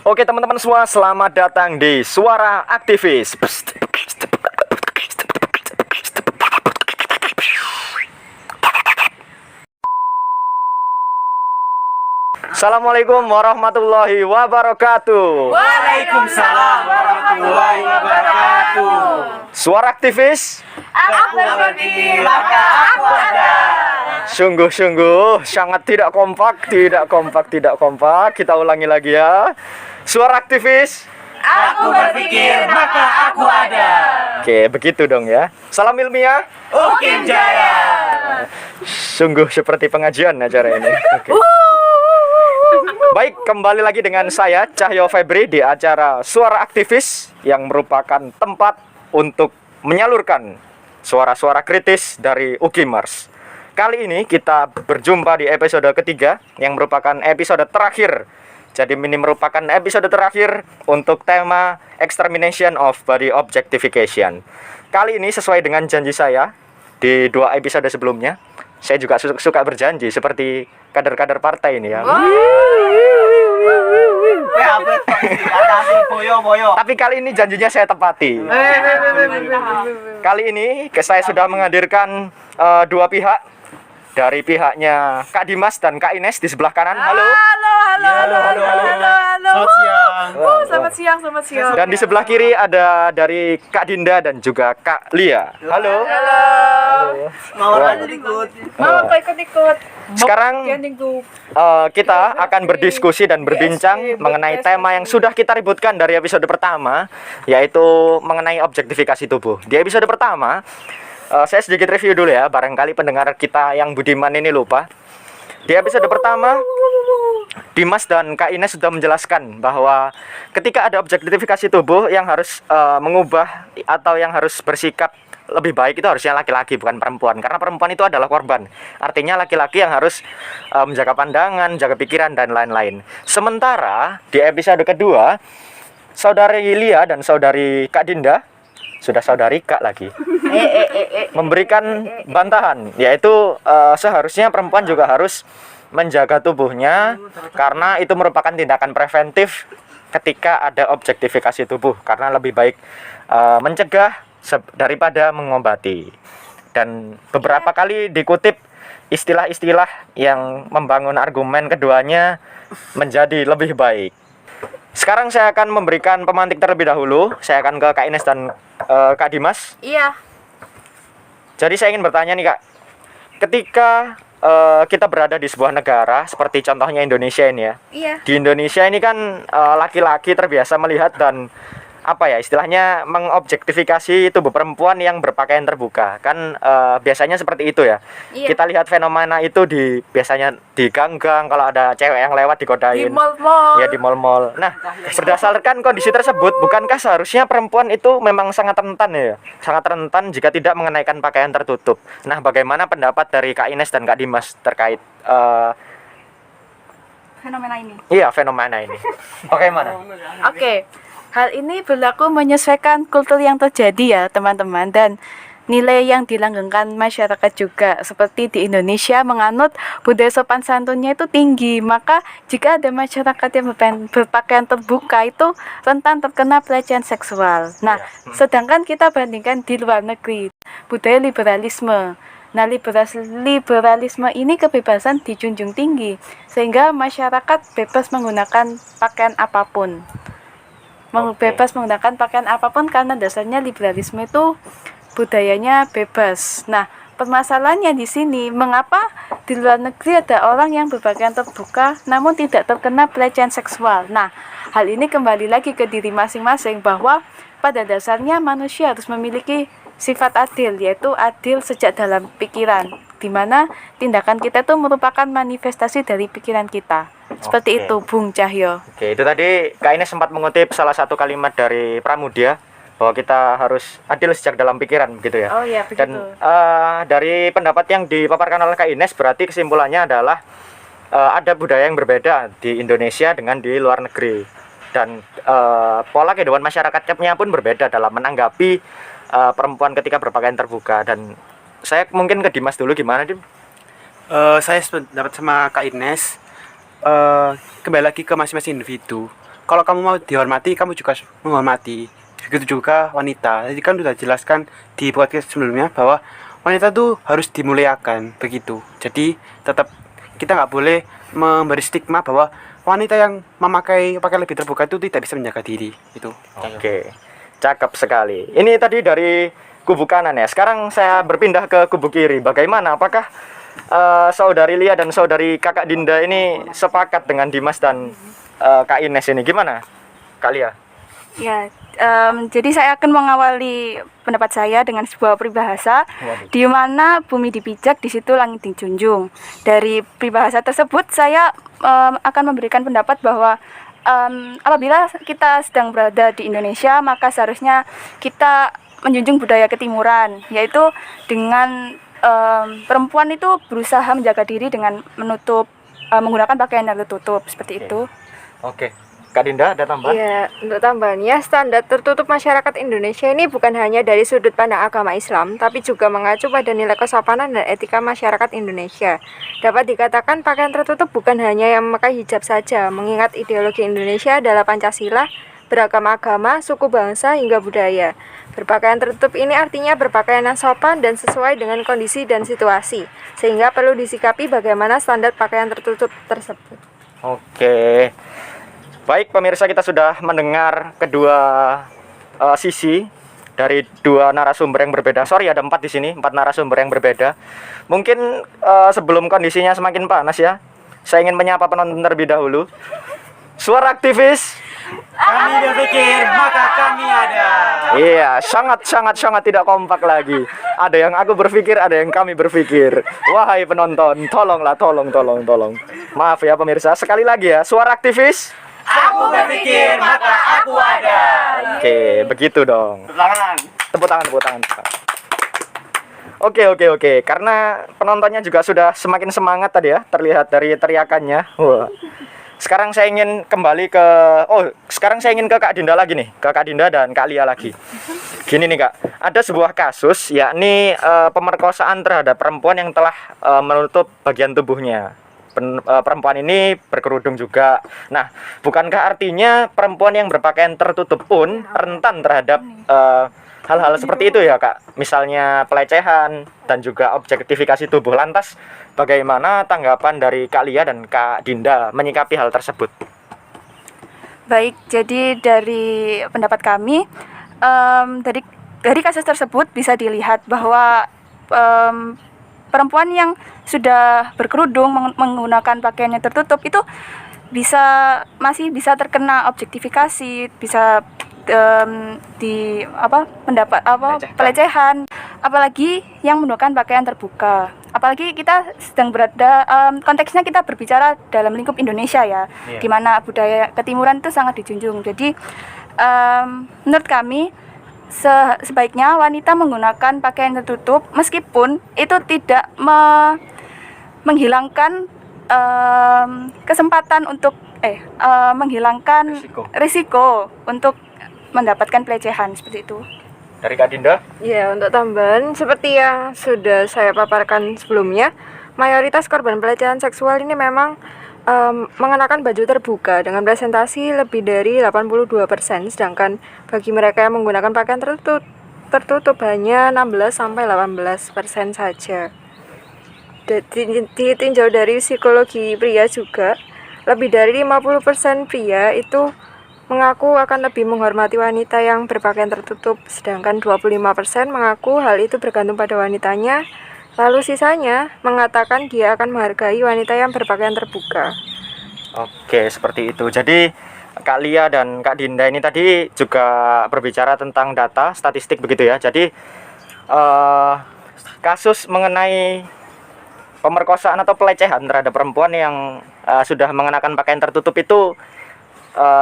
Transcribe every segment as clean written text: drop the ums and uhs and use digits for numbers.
Oke teman-teman semua, selamat datang di Suara Aktivis. Assalamualaikum warahmatullahi wabarakatuh. Waalaikumsalam warahmatullahi wabarakatuh. Suara Aktivis. Aku berpikir maka aku ada. Sungguh-sungguh sangat tidak kompak. Kita ulangi lagi ya. Suara Aktivis. Aku berpikir maka aku ada. Oke, begitu dong ya. Salam ilmiah. Ukim Jaya. Sungguh seperti pengajian acara ini. Oke. Baik, kembali lagi dengan saya Cahyo Febri di acara Suara Aktivis yang merupakan tempat untuk menyalurkan suara-suara kritis dari Ukimars. Kali ini kita berjumpa di episode ketiga yang merupakan episode terakhir. Jadi ini merupakan episode terakhir untuk tema Extermination of Body Objectification. Kali ini sesuai dengan janji saya di 2 episode sebelumnya, saya juga suka berjanji seperti kader-kader partai ini ya. Tapi kali ini janjinya saya tepati. Kali ini saya sudah menghadirkan 2 pihak. Dari pihaknya Kak Dimas dan Kak Ines di sebelah kanan. Halo. Selamat siang. Dan di sebelah kiri ada dari Kak Dinda dan juga Kak Lia. Halo. Mau ikut. Mau ikut. Sekarang kita akan berdiskusi dan berbincang mengenai tema yang sudah kita ributkan dari episode pertama, yaitu mengenai objektifikasi tubuh. Di episode pertama, saya sedikit review dulu ya, barangkali pendengar kita yang budiman ini lupa. Di episode pertama, Dimas dan Kak Ines sudah menjelaskan bahwa ketika ada objektifikasi tubuh yang harus mengubah atau yang harus bersikap lebih baik itu harusnya laki-laki bukan perempuan, karena perempuan itu adalah korban. Artinya laki-laki yang harus menjaga pandangan, jaga pikiran dan lain-lain. Sementara di episode kedua, saudari Lia dan saudari Kak Dinda, sudah saudari Kak lagi, memberikan bantahan, yaitu seharusnya perempuan juga harus menjaga tubuhnya karena itu merupakan tindakan preventif ketika ada objektifikasi tubuh, karena lebih baik mencegah daripada mengobati. Dan beberapa kali dikutip istilah-istilah yang membangun argumen keduanya menjadi lebih baik. Sekarang saya akan memberikan pemantik terlebih dahulu. Saya akan ke Kak Ines dan Kak Dimas. Iya. Jadi saya ingin bertanya nih Kak, ketika kita berada di sebuah negara seperti contohnya Indonesia ini ya. Iya. Di Indonesia ini kan laki-laki terbiasa melihat dan istilahnya mengobjektifikasi tubuh perempuan yang berpakaian terbuka. Kan biasanya seperti itu ya. Iya. Kita lihat fenomena itu biasanya di gang-gang, kalau ada cewek yang lewat digodain. Di mall-mall. Ya di mall-mall. Nah, berdasarkan kondisi tersebut, bukankah seharusnya perempuan itu memang sangat rentan ya? Sangat rentan jika tidak mengenakan pakaian tertutup. Nah, bagaimana pendapat dari Kak Ines dan Kak Dimas terkait Fenomena ini. iya, fenomena ini? Bagaimana? Oke. Hal ini berlaku menyesuaikan kultur yang terjadi ya teman-teman, dan nilai yang dilanggengkan masyarakat juga. Seperti di Indonesia menganut budaya sopan santunnya itu tinggi, maka jika ada masyarakat yang berpakaian terbuka itu rentan terkena pelecehan seksual. Nah, sedangkan kita bandingkan di luar negeri, budaya liberalisme. Nah, liberalisme ini kebebasan dijunjung tinggi, sehingga masyarakat bebas menggunakan pakaian apapun. Bebas menggunakan pakaian apapun karena dasarnya liberalisme itu budayanya bebas. Nah, permasalahannya di sini, mengapa di luar negeri ada orang yang berpakaian terbuka namun tidak terkena pelecehan seksual? Nah, hal ini kembali lagi ke diri masing-masing, bahwa pada dasarnya manusia harus memiliki sifat adil, yaitu adil sejak dalam pikiran, di mana tindakan kita itu merupakan manifestasi dari pikiran kita. Seperti itu, Bung Cahyo. Oke, itu tadi Kak Ines sempat mengutip salah satu kalimat dari Pramudia bahwa kita harus adil sejak dalam pikiran, begitu ya. Oh iya, begitu. Dan dari pendapat yang dipaparkan oleh Kak Ines, berarti kesimpulannya adalah ada budaya yang berbeda di Indonesia dengan di luar negeri. Dan pola kehidupan masyarakatnya pun berbeda dalam menanggapi perempuan ketika berpakaian terbuka. Dan saya mungkin ke Dimas dulu, gimana Dim? Saya dapat sama Kak Ines, kembali lagi ke masing-masing individu. kalau kamu mau dihormati, kamu juga harus menghormati. Begitu juga wanita. Jadi kan sudah jelaskan di podcast sebelumnya bahwa wanita tuh harus dimuliakan begitu. Jadi tetap kita nggak boleh memberi stigma bahwa wanita yang memakai pakaian lebih terbuka itu tidak bisa menjaga diri itu. Oke, cakep sekali. Ini tadi dari kubu kanan ya. Sekarang saya berpindah ke kubu kiri. Bagaimana? Apakah saudari Lia dan saudari kakak Dinda ini sepakat dengan Dimas dan Kak Ines ini? Gimana, Kak Lia? Ya, jadi saya akan mengawali pendapat saya dengan sebuah peribahasa di mana bumi dipijak, di situ langit dijunjung. Dari peribahasa tersebut saya akan memberikan pendapat bahwa apabila kita sedang berada di Indonesia, maka seharusnya kita menjunjung budaya ketimuran, yaitu dengan perempuan itu berusaha menjaga diri dengan menggunakan pakaian yang tertutup seperti itu. Oke. Kak Dinda ada tambahan? Iya, untuk tambahannya standar tertutup masyarakat Indonesia ini bukan hanya dari sudut pandang agama Islam, tapi juga mengacu pada nilai kesopanan dan etika masyarakat Indonesia. Dapat dikatakan pakaian tertutup bukan hanya yang memakai hijab saja, mengingat ideologi Indonesia adalah Pancasila, beragam agama, suku bangsa, hingga budaya. Berpakaian tertutup ini artinya berpakaian yang sopan dan sesuai dengan kondisi dan situasi, sehingga perlu disikapi bagaimana standar pakaian tertutup tersebut. Oke. Baik pemirsa, kita sudah mendengar kedua sisi dari dua narasumber yang berbeda. Sorry, ada 4 di sini, 4 narasumber yang berbeda. Mungkin sebelum kondisinya semakin panas ya, saya ingin menyapa penonton terlebih dahulu. Suara aktivis. Kami berpikir, maka kami ada. Iya, sangat tidak kompak lagi. Ada yang aku berpikir, ada yang kami berpikir. Wahai penonton, tolonglah, tolong. Maaf ya pemirsa, sekali lagi ya, suara aktivis. Aku berpikir, maka aku ada. Oke, begitu dong. Tepuk tangan. Oke. Karena penontonnya juga sudah semakin semangat tadi ya, terlihat dari teriakannya. Wah. Sekarang saya ingin kembali ke Kak Dinda lagi nih, ke Kak Dinda dan Kak Lia lagi. Gini nih Kak, ada sebuah kasus yakni pemerkosaan terhadap perempuan yang telah menutup bagian tubuhnya. Perempuan ini berkerudung juga. Nah, bukankah artinya perempuan yang berpakaian tertutup pun rentan terhadap hal-hal seperti itu ya Kak? Misalnya pelecehan dan juga objektifikasi tubuh. Lantas bagaimana tanggapan dari Kak Lia dan Kak Dinda menyikapi hal tersebut? Baik, jadi dari pendapat kami, dari kasus tersebut bisa dilihat bahwa perempuan yang sudah berkerudung menggunakan pakaian yang tertutup itu masih bisa terkena objektifikasi, bisa pelecehan, apalagi yang menggunakan pakaian terbuka. Apalagi kita sedang berada, konteksnya kita berbicara dalam lingkup Indonesia ya, di mana budaya ketimuran itu sangat dijunjung. Jadi menurut kami sebaiknya wanita menggunakan pakaian tertutup meskipun itu tidak menghilangkan kesempatan untuk menghilangkan risiko untuk mendapatkan pelecehan seperti itu. Dari Kak Dinda? Ya, untuk tambahan, seperti yang sudah saya paparkan sebelumnya, mayoritas korban pelecehan seksual ini memang mengenakan baju terbuka dengan presentasi lebih dari 82%, sedangkan bagi mereka yang menggunakan pakaian tertutup hanya 16-18% saja. Ditinjau dari psikologi pria juga, lebih dari 50% pria itu mengaku akan lebih menghormati wanita yang berpakaian tertutup, sedangkan 25% mengaku hal itu bergantung pada wanitanya. Lalu sisanya mengatakan dia akan menghargai wanita yang berpakaian terbuka. Oke, seperti itu. Jadi Kak Lia dan Kak Dinda ini tadi juga berbicara tentang data, statistik begitu ya. Jadi kasus mengenai pemerkosaan atau pelecehan terhadap perempuan yang sudah mengenakan pakaian tertutup itu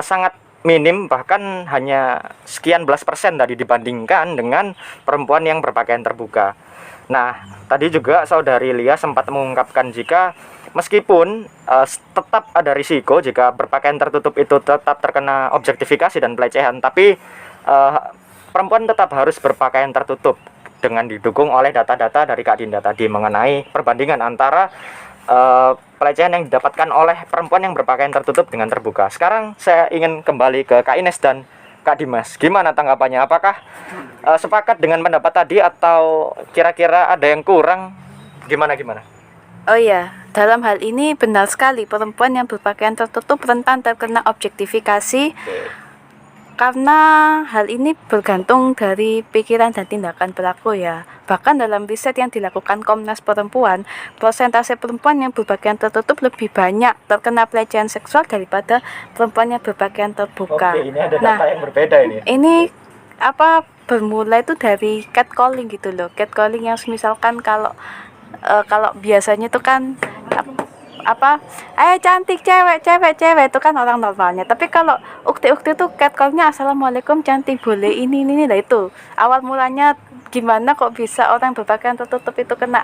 sangat minim, bahkan hanya sekian belas persen tadi dibandingkan dengan perempuan yang berpakaian terbuka. Nah, tadi juga saudari Lia sempat mengungkapkan jika meskipun tetap ada risiko jika berpakaian tertutup itu tetap terkena objektifikasi dan pelecehan, tapi perempuan tetap harus berpakaian tertutup dengan didukung oleh data-data dari Kak Dinda tadi mengenai perbandingan antara pelecehan yang didapatkan oleh perempuan yang berpakaian tertutup dengan terbuka. Sekarang saya ingin kembali ke Kak Ines dan Kak Dimas. Gimana tanggapannya? Apakah sepakat dengan pendapat tadi atau kira-kira ada yang kurang? Gimana? Oh iya, dalam hal ini benar sekali perempuan yang berpakaian tertutup rentan terkena objektifikasi karena hal ini bergantung dari pikiran dan tindakan pelaku ya. Bahkan dalam riset yang dilakukan Komnas Perempuan, persentase perempuan yang berpakaian tertutup lebih banyak terkena pelecehan seksual daripada perempuan yang berpakaian terbuka. Oke, ini ada Nah, data yang berbeda ini. ini bermula itu dari catcalling gitu loh. Catcalling yang misalkan kalau biasanya itu kan cantik cewek itu kan orang normalnya. Tapi kalau ukti itu catcallnya assalamualaikum cantik boleh ini lah itu. Awal mulanya gimana kok bisa orang berpakaian tertutup itu kena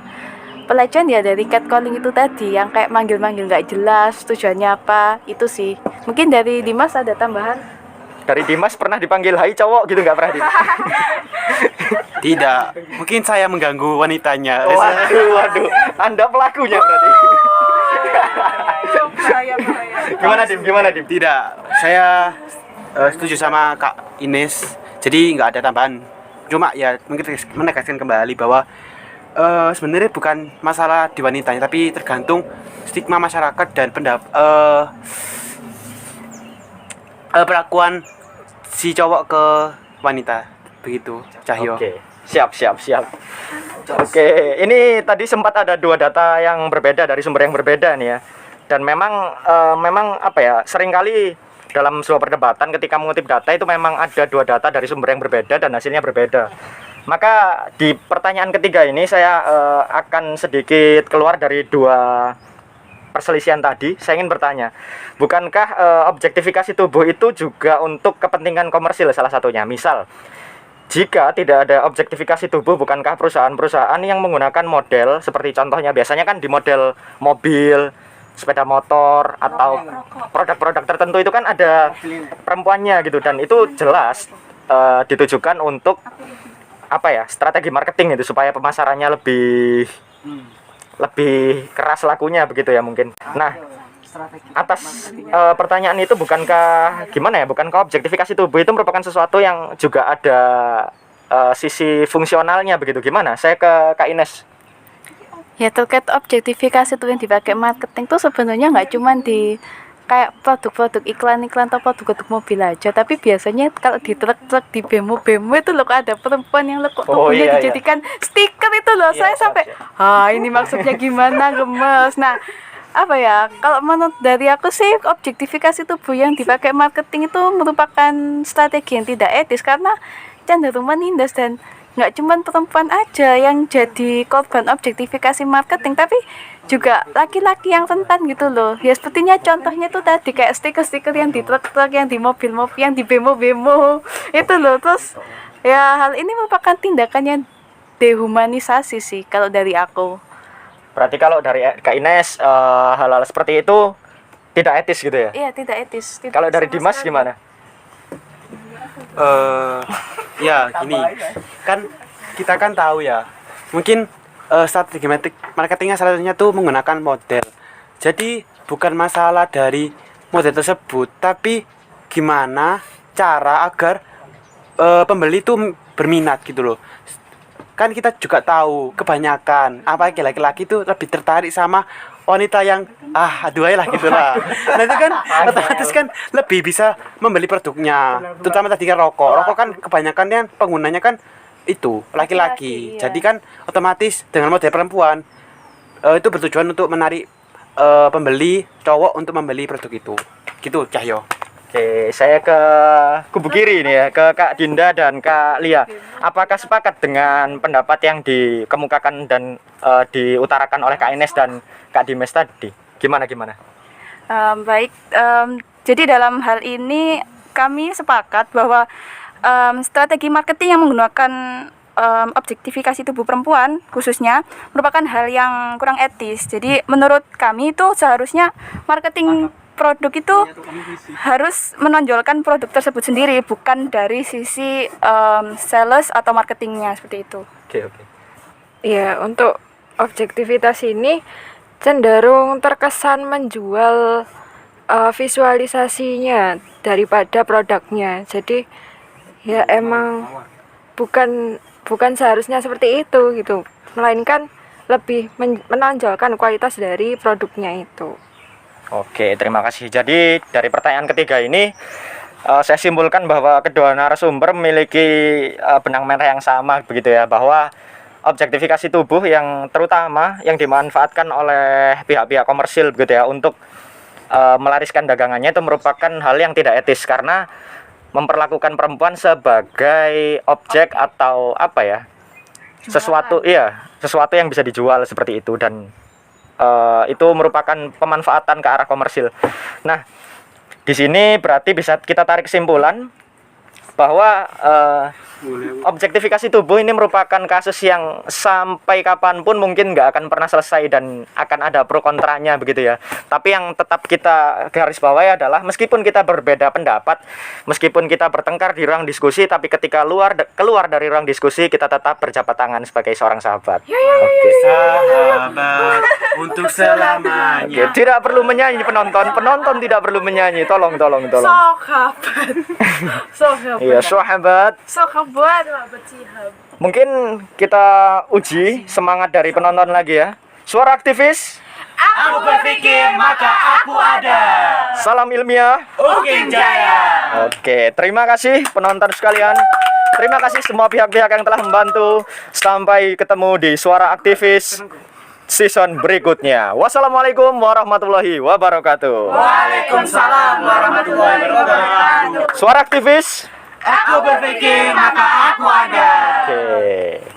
pelecehan ya dari catcalling itu tadi yang kayak manggil-manggil nggak jelas tujuannya apa itu sih. Mungkin dari Dimas ada tambahan? Dari Dimas pernah dipanggil hai cowok gitu nggak pernah? Tidak, mungkin saya mengganggu wanitanya. Waduh, Anda pelakunya berarti. Gimana Dim? Tidak, saya setuju sama Kak Ines. Jadi nggak ada tambahan. Cuma ya mungkin menegaskan kembali bahwa sebenarnya bukan masalah di wanitanya, tapi tergantung stigma masyarakat dan perlakuan si cowok ke wanita. Begitu, Cahyo. Oke, siap. Oke, ini tadi sempat ada dua data yang berbeda dari sumber yang berbeda nih ya. Dan memang seringkali dalam sebuah perdebatan ketika mengutip data itu memang ada dua data dari sumber yang berbeda dan hasilnya berbeda. Maka di pertanyaan ketiga ini saya akan sedikit keluar dari dua perselisihan tadi. Saya ingin bertanya, bukankah objektifikasi tubuh itu juga untuk kepentingan komersil salah satunya? Misal, jika tidak ada objektifikasi tubuh, bukankah perusahaan-perusahaan yang menggunakan model seperti contohnya biasanya kan di model mobil, sepeda motor atau produk-produk tertentu itu kan ada perempuannya gitu, dan itu jelas ditujukan untuk strategi marketing itu supaya pemasarannya lebih keras lakunya begitu ya mungkin. Nah, atas pertanyaan itu bukankah objektifikasi tubuh itu merupakan sesuatu yang juga ada sisi fungsionalnya begitu? Gimana? Saya ke Kak Ines. Ya terkait objektifikasi tuh yang dipakai marketing tuh sebenarnya nggak cuma di kayak produk-produk iklan-iklan atau produk-produk mobil aja, tapi biasanya kalau di truk-truk di bemo itu loh ada perempuan yang kok tubuhnya dijadikan stiker itu loh. Saya sampai ini maksudnya gimana, gemes. Nah, kalau menurut dari aku sih objektifikasi tubuh yang dipakai marketing itu merupakan strategi yang tidak etis karena cenderung menindas, dan nggak cuma perempuan aja yang jadi korban objektifikasi marketing, tapi juga laki-laki yang rentan gitu loh. Ya sepertinya contohnya tuh tadi kayak stiker-stiker yang di truk-truk, yang di mobil-mobil, yang di bemo-bemo itu loh. Terus ya hal ini merupakan tindakan yang dehumanisasi sih kalau dari aku. Berarti kalau dari Kak Ines hal-hal seperti itu tidak etis gitu ya? Iya, tidak etis. Kalau dari Dimas gimana? Ya gini, kan kita kan tahu ya, mungkin strategi marketingnya salah satunya tuh menggunakan model. Jadi bukan masalah dari model tersebut, tapi gimana cara agar pembeli tuh berminat gitu loh. Kan kita juga tahu kebanyakan laki-laki tuh lebih tertarik sama wanita yang aduh lah gitu lah. Nah itu kan otomatis kan lebih bisa membeli produknya. Terutama tadi kan rokok kan kebanyakan yang penggunanya kan itu laki-laki. Iya. Jadi kan otomatis dengan model perempuan itu bertujuan untuk menarik pembeli cowok untuk membeli produk itu. Gitu, Cahyo. Oke, saya ke kubu kiri nih ya, ke Kak Dinda dan Kak Lia. Apakah sepakat dengan pendapat yang dikemukakan dan diutarakan oleh Kak Ines dan Kak Dimas tadi? Gimana? Baik, jadi dalam hal ini kami sepakat bahwa strategi marketing yang menggunakan objektifikasi tubuh perempuan khususnya merupakan hal yang kurang etis. Jadi menurut kami itu seharusnya marketing produk itu harus menonjolkan produk tersebut sendiri, bukan dari sisi sales atau marketingnya seperti itu. Oke. Ya, untuk objektivitas ini cenderung terkesan menjual visualisasinya daripada produknya. Jadi ya emang bukan seharusnya seperti itu gitu, melainkan lebih menonjolkan kualitas dari produknya itu. Oke, terima kasih. Jadi dari pertanyaan ketiga ini saya simpulkan bahwa kedua narasumber memiliki benang merah yang sama begitu ya, bahwa objektifikasi tubuh yang terutama yang dimanfaatkan oleh pihak-pihak komersil begitu ya untuk melariskan dagangannya itu merupakan hal yang tidak etis karena memperlakukan perempuan sebagai objek atau apa ya, sesuatu yang bisa dijual seperti itu, dan itu merupakan pemanfaatan ke arah komersil. Nah, di sini berarti bisa kita tarik kesimpulan bahwa objektifikasi tubuh ini merupakan kasus yang sampai kapanpun mungkin nggak akan pernah selesai dan akan ada pro kontranya begitu ya. Tapi yang tetap kita garis bawahi adalah meskipun kita berbeda pendapat, meskipun kita bertengkar di ruang diskusi, tapi ketika keluar dari ruang diskusi kita tetap berjabat tangan sebagai seorang sahabat. Oke. Sahabat untuk selamanya. Oke, tidak perlu menyanyi penonton tidak perlu menyanyi. Tolong. Sahabat. Iya, sahabat. Sahabat. Mungkin kita uji semangat dari penonton lagi ya. Suara aktivis. Aku berpikir maka aku ada. Salam ilmiah. Ukin Jaya. Oke, terima kasih penonton sekalian. Terima kasih semua pihak-pihak yang telah membantu. Sampai ketemu di Suara Aktivis season berikutnya. Wassalamualaikum warahmatullahi wabarakatuh. Waalaikumsalam warahmatullahi wabarakatuh. Suara Aktivis. Aku berpikir maka aku ada. Oke.